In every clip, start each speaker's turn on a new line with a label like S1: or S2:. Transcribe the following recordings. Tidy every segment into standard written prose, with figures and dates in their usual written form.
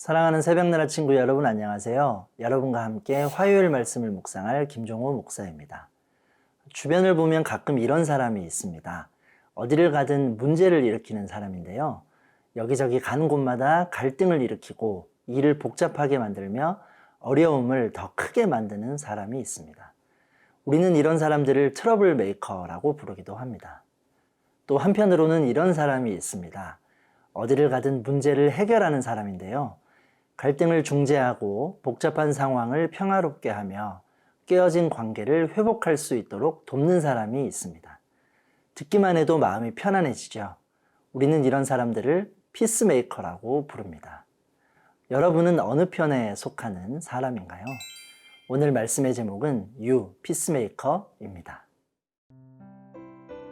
S1: 사랑하는 새벽나라 친구 여러분 안녕하세요. 여러분과 함께 화요일 말씀을 묵상할 김종호 목사입니다. 주변을 보면 가끔 이런 사람이 있습니다. 어디를 가든 문제를 일으키는 사람인데요. 여기저기 가는 곳마다 갈등을 일으키고 일을 복잡하게 만들며 어려움을 더 크게 만드는 사람이 있습니다. 우리는 이런 사람들을 트러블 메이커라고 부르기도 합니다. 또 한편으로는 이런 사람이 있습니다. 어디를 가든 문제를 해결하는 사람인데요. 갈등을 중재하고 복잡한 상황을 평화롭게 하며 깨어진 관계를 회복할 수 있도록 돕는 사람이 있습니다. 듣기만 해도 마음이 편안해지죠. 우리는 이런 사람들을 피스메이커라고 부릅니다. 여러분은 어느 편에 속하는 사람인가요? 오늘 말씀의 제목은 You 피스메이커입니다.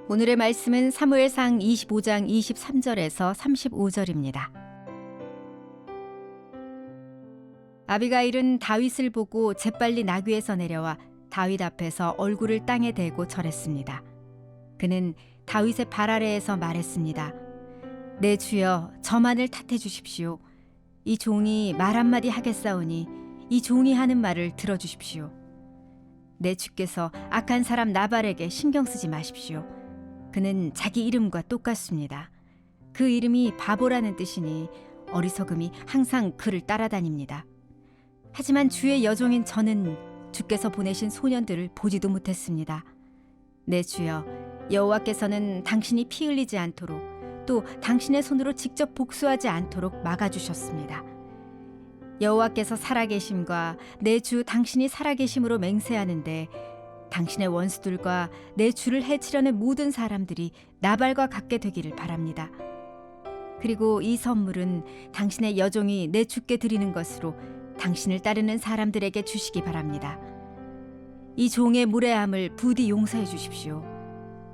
S2: 오늘의 말씀은 사무엘상 25장 23절에서 35절입니다. 아비가일은 다윗을 보고 재빨리 나귀에서 내려와 다윗 앞에서 얼굴을 땅에 대고 절했습니다. 그는 다윗의 발 아래에서 말했습니다. 내 주여, 저만을 탓해 주십시오. 이 종이 말 한마디 하겠사오니 이 종이 하는 말을 들어주십시오. 내 주께서 악한 사람 나발에게 신경 쓰지 마십시오. 그는 자기 이름과 똑같습니다. 그 이름이 바보라는 뜻이니 어리석음이 항상 그를 따라다닙니다. 하지만 주의 여종인 저는 주께서 보내신 소년들을 보지도 못했습니다. 내 주여, 여호와께서는 당신이 피 흘리지 않도록 또 당신의 손으로 직접 복수하지 않도록 막아주셨습니다. 여호와께서 살아계심과 내 주 당신이 살아계심으로 맹세하는데 당신의 원수들과 내 주를 해치려는 모든 사람들이 나발과 같게 되기를 바랍니다. 그리고 이 선물은 당신의 여종이 내 주께 드리는 것으로 당신을 따르는 사람들에게 주시기 바랍니다. 이 종의 무례함을 부디 용서해 주십시오.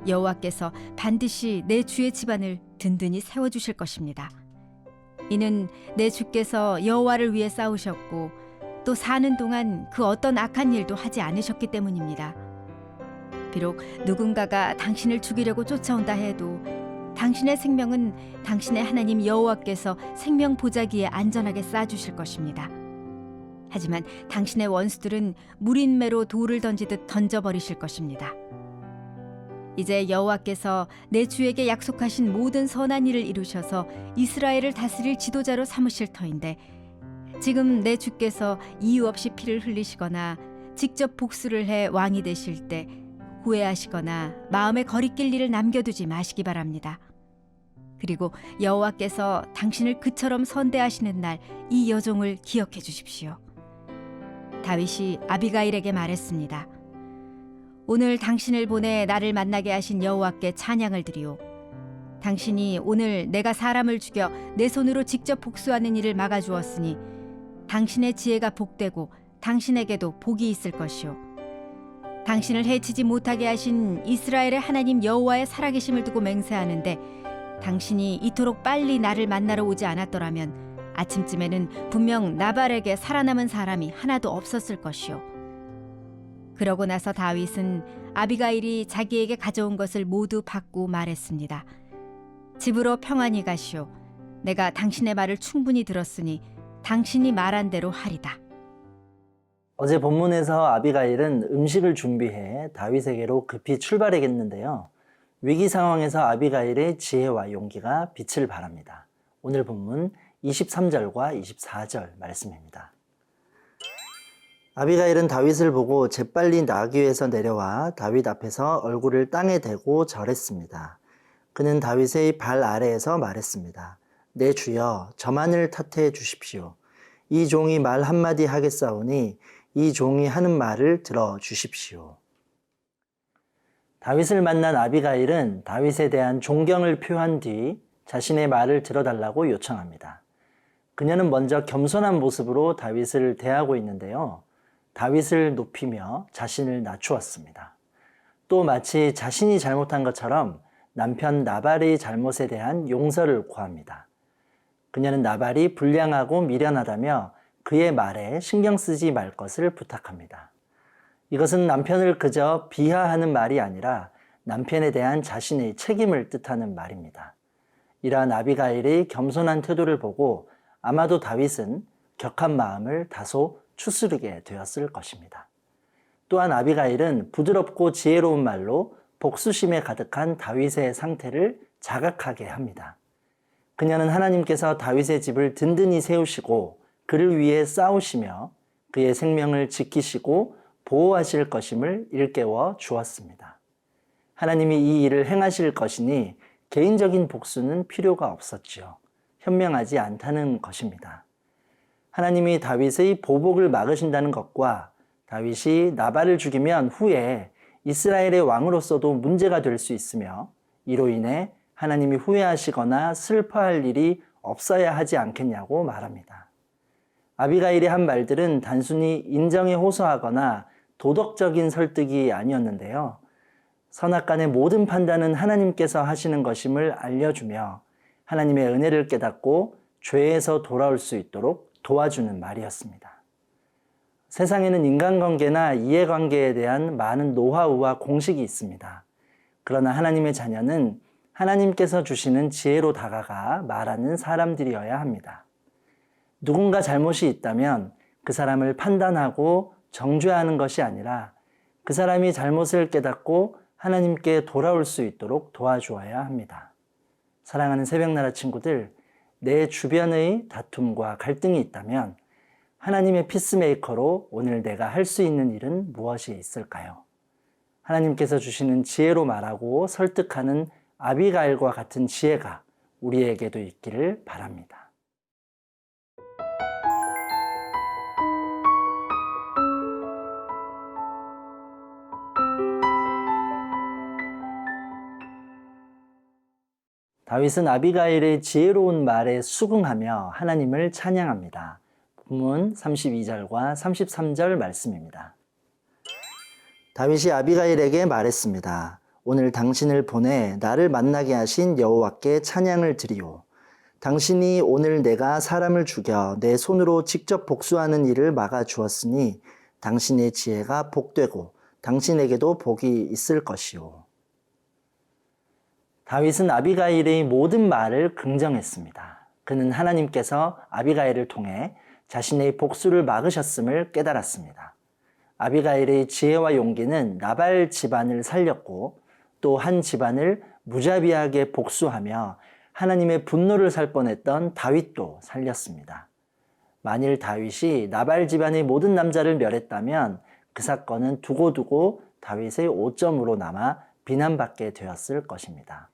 S2: 여호와께서 반드시 내 주의 집안을 든든히 세워주실 것입니다. 이는 내 주께서 여호와를 위해 싸우셨고 또 사는 동안 그 어떤 악한 일도 하지 않으셨기 때문입니다. 비록 누군가가 당신을 죽이려고 쫓아온다 해도 당신의 생명은 당신의 하나님 여호와께서 생명 보자기에 안전하게 쌓아주실 것입니다. 하지만 당신의 원수들은 무린매로 돌을 던지듯 던져버리실 것입니다. 이제 여호와께서 내 주에게 약속하신 모든 선한 일을 이루셔서 이스라엘을 다스릴 지도자로 삼으실 터인데 지금 내 주께서 이유 없이 피를 흘리시거나 직접 복수를 해 왕이 되실 때 후회하시거나 마음에 거리낄 일을 남겨두지 마시기 바랍니다. 그리고 여호와께서 당신을 그처럼 선대하시는 날 이 여종을 기억해 주십시오. 다윗이 아비가일에게 말했습니다. 오늘 당신을 보내 나를 만나게 하신 여호와께 찬양을 드리오. 당신이 오늘 내가 사람을 죽여 내 손으로 직접 복수하는 일을 막아주었으니 당신의 지혜가 복되고 당신에게도 복이 있을 것이오. 당신을 해치지 못하게 하신 이스라엘의 하나님 여호와의 살아계심을 두고 맹세하는데 당신이 이토록 빨리 나를 만나러 오지 않았더라면 아침쯤에는 분명 나발에게 살아남은 사람이 하나도 없었을 것이오. 그러고 나서 다윗은 아비가일이 자기에게 가져온 것을 모두 받고 말했습니다. 집으로 평안히 가시오. 내가 당신의 말을 충분히 들었으니 당신이 말한 대로 하리다.
S1: 어제 본문에서 아비가일은 음식을 준비해 다윗에게로 급히 출발하겠는데요. 위기 상황에서 아비가일의 지혜와 용기가 빛을 발합니다. 오늘 본문 23절과 24절 말씀입니다. 아비가일은 다윗을 보고 재빨리 나귀에서 내려와 다윗 앞에서 얼굴을 땅에 대고 절했습니다. 그는 다윗의 발 아래에서 말했습니다. 내 주여, 저만을 탓해 주십시오. 이 종이 말 한마디 하겠사오니 이 종이 하는 말을 들어주십시오. 다윗을 만난 아비가일은 다윗에 대한 존경을 표한 뒤 자신의 말을 들어달라고 요청합니다. 그녀는 먼저 겸손한 모습으로 다윗을 대하고 있는데요. 다윗을 높이며 자신을 낮추었습니다. 또 마치 자신이 잘못한 것처럼 남편 나발의 잘못에 대한 용서를 구합니다. 그녀는 나발이 불량하고 미련하다며 그의 말에 신경 쓰지 말 것을 부탁합니다. 이것은 남편을 그저 비하하는 말이 아니라 남편에 대한 자신의 책임을 뜻하는 말입니다. 이러한 아비가일의 겸손한 태도를 보고 아마도 다윗은 격한 마음을 다소 추스르게 되었을 것입니다. 또한 아비가일은 부드럽고 지혜로운 말로 복수심에 가득한 다윗의 상태를 자각하게 합니다. 그녀는 하나님께서 다윗의 집을 든든히 세우시고 그를 위해 싸우시며 그의 생명을 지키시고 보호하실 것임을 일깨워 주었습니다. 하나님이 이 일을 행하실 것이니 개인적인 복수는 필요가 없었지요. 현명하지 않다는 것입니다. 하나님이 다윗의 보복을 막으신다는 것과 다윗이 나발을 죽이면 후에 이스라엘의 왕으로서도 문제가 될 수 있으며 이로 인해 하나님이 후회하시거나 슬퍼할 일이 없어야 하지 않겠냐고 말합니다. 아비가일의 한 말들은 단순히 인정에 호소하거나 도덕적인 설득이 아니었는데요. 선악간의 모든 판단은 하나님께서 하시는 것임을 알려주며 하나님의 은혜를 깨닫고 죄에서 돌아올 수 있도록 도와주는 말이었습니다. 세상에는 인간관계나 이해관계에 대한 많은 노하우와 공식이 있습니다. 그러나 하나님의 자녀는 하나님께서 주시는 지혜로 다가가 말하는 사람들이어야 합니다. 누군가 잘못이 있다면 그 사람을 판단하고 정죄하는 것이 아니라 그 사람이 잘못을 깨닫고 하나님께 돌아올 수 있도록 도와주어야 합니다. 사랑하는 새벽나라 친구들, 내 주변의 다툼과 갈등이 있다면 하나님의 피스메이커로 오늘 내가 할 수 있는 일은 무엇이 있을까요? 하나님께서 주시는 지혜로 말하고 설득하는 아비가일과 같은 지혜가 우리에게도 있기를 바랍니다. 다윗은 아비가일의 지혜로운 말에 수긍하며 하나님을 찬양합니다. 본문 32절과 33절 말씀입니다. 다윗이 아비가일에게 말했습니다. 오늘 당신을 보내 나를 만나게 하신 여호와께 찬양을 드리오. 당신이 오늘 내가 사람을 죽여 내 손으로 직접 복수하는 일을 막아 주었으니 당신의 지혜가 복되고 당신에게도 복이 있을 것이오. 다윗은 아비가일의 모든 말을 긍정했습니다. 그는 하나님께서 아비가일을 통해 자신의 복수를 막으셨음을 깨달았습니다. 아비가일의 지혜와 용기는 나발 집안을 살렸고 또 한 집안을 무자비하게 복수하며 하나님의 분노를 살 뻔했던 다윗도 살렸습니다. 만일 다윗이 나발 집안의 모든 남자를 멸했다면 그 사건은 두고두고 다윗의 오점으로 남아 비난받게 되었을 것입니다.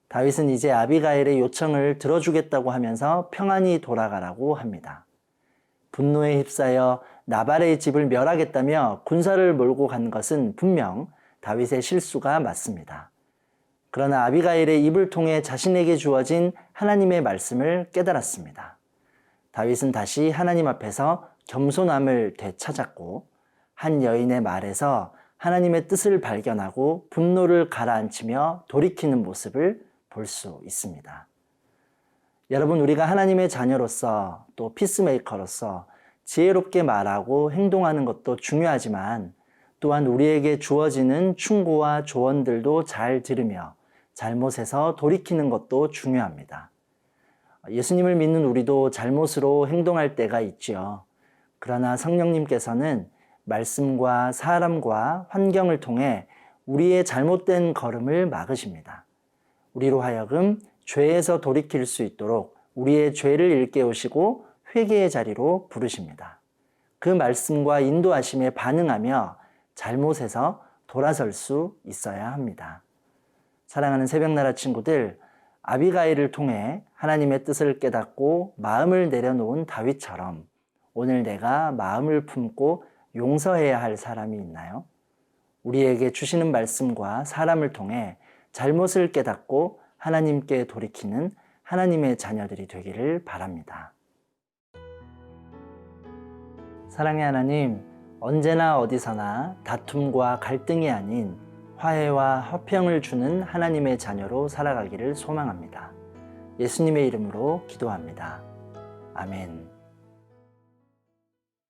S1: 다윗은 이제 아비가일의 요청을 들어주겠다고 하면서 평안히 돌아가라고 합니다. 분노에 휩싸여 나발의 집을 멸하겠다며 군사를 몰고 간 것은 분명 다윗의 실수가 맞습니다. 그러나 아비가일의 입을 통해 자신에게 주어진 하나님의 말씀을 깨달았습니다. 다윗은 다시 하나님 앞에서 겸손함을 되찾았고 한 여인의 말에서 하나님의 뜻을 발견하고 분노를 가라앉히며 돌이키는 모습을 볼 수 있습니다. 여러분, 우리가 하나님의 자녀로서 또 피스메이커로서 지혜롭게 말하고 행동하는 것도 중요하지만 또한 우리에게 주어지는 충고와 조언들도 잘 들으며 잘못에서 돌이키는 것도 중요합니다. 예수님을 믿는 우리도 잘못으로 행동할 때가 있지요. 그러나 성령님께서는 말씀과 사람과 환경을 통해 우리의 잘못된 걸음을 막으십니다. 우리로 하여금 죄에서 돌이킬 수 있도록 우리의 죄를 일깨우시고 회개의 자리로 부르십니다. 그 말씀과 인도하심에 반응하며 잘못에서 돌아설 수 있어야 합니다. 사랑하는 새벽나라 친구들, 아비가일을 통해 하나님의 뜻을 깨닫고 마음을 내려놓은 다윗처럼 오늘 내가 마음을 품고 용서해야 할 사람이 있나요? 우리에게 주시는 말씀과 사람을 통해 잘못을 깨닫고 하나님께 돌이키는 하나님의 자녀들이 되기를 바랍니다. 사랑의 하나님, 언제나 어디서나 다툼과 갈등이 아닌 화해와 화평을 주는 하나님의 자녀로 살아가기를 소망합니다. 예수님의 이름으로 기도합니다. 아멘.